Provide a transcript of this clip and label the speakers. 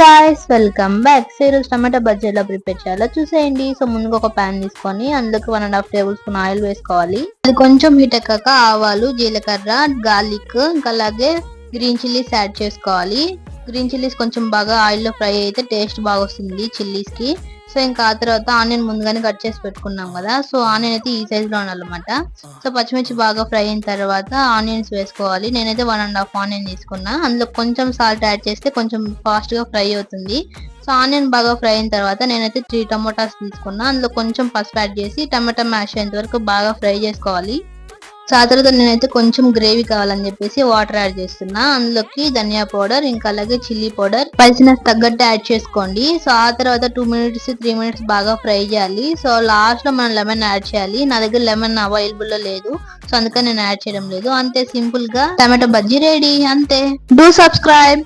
Speaker 1: Guys welcome back. So ఈరోజు టమాటా బజ్జీ ఎలా prepare చేయాలో చూసేయండి. సో ముందుగా ఒక ప్యాన్ తీసుకొని అందులోకి 1.5 టేబుల్ స్పూన్ ఆయిల్ వేసుకోవాలి. అది కొంచెం హీట్ ఎక్కాక ఆవాలు, జీలకర్ర, గార్లిక్ ఇంకా అలాగే గ్రీన్ చిల్లీస్ యాడ్ చేసుకోవాలి. గ్రీన్ చిల్లీస్ కొంచెం బాగా ఆయిల్ లో ఫ్రై అయితే టేస్ట్ బాగా వస్తుంది చిల్లీస్ కి. సో ఇంకా ఆ తర్వాత ఆనియన్ ముందుగానే కట్ చేసి పెట్టుకున్నాం కదా, సో ఆనియన్ అయితే ఈ సైజ్ లో ఉండాలన్నమాట. సో పచ్చిమిర్చి బాగా ఫ్రై అయిన తర్వాత ఆనియన్స్ వేసుకోవాలి. నేనైతే 1.5 ఆనియన్ తీసుకున్నా. అందులో కొంచెం సాల్ట్ యాడ్ చేస్తే కొంచెం ఫాస్ట్ గా ఫ్రై అవుతుంది. సో ఆనియన్ బాగా ఫ్రై అయిన తర్వాత నేనైతే 3 టమోటాస్ తీసుకున్నా. అందులో కొంచెం పసుపు యాడ్ చేసి టమాటా మ్యాష్ అయ్యేంత వరకు బాగా ఫ్రై చేసుకోవాలి. సో ఆ తర్వాత నేనైతే కొంచెం గ్రేవీ కావాలని చెప్పేసి వాటర్ యాడ్ చేస్తున్నా. అందులోకి ధనియా పౌడర్ ఇంకా అలాగే చిల్లీ పౌడర్ స్పైసీనెస్ తగ్గట్టు యాడ్ చేసుకోండి. సో ఆ తర్వాత 2 మినిట్స్ 3 మినిట్స్ బాగా ఫ్రై చేయాలి. సో లాస్ట్ లో మనం లెమన్ యాడ్ చేయాలి. నా దగ్గర లెమన్ అవైలబుల్ లో లేదు, సో అందుకని నేను యాడ్ చేయడం లేదు. అంతే, సింపుల్ గా టమాటో బజ్జీ రెడీ. అంతే. Do subscribe.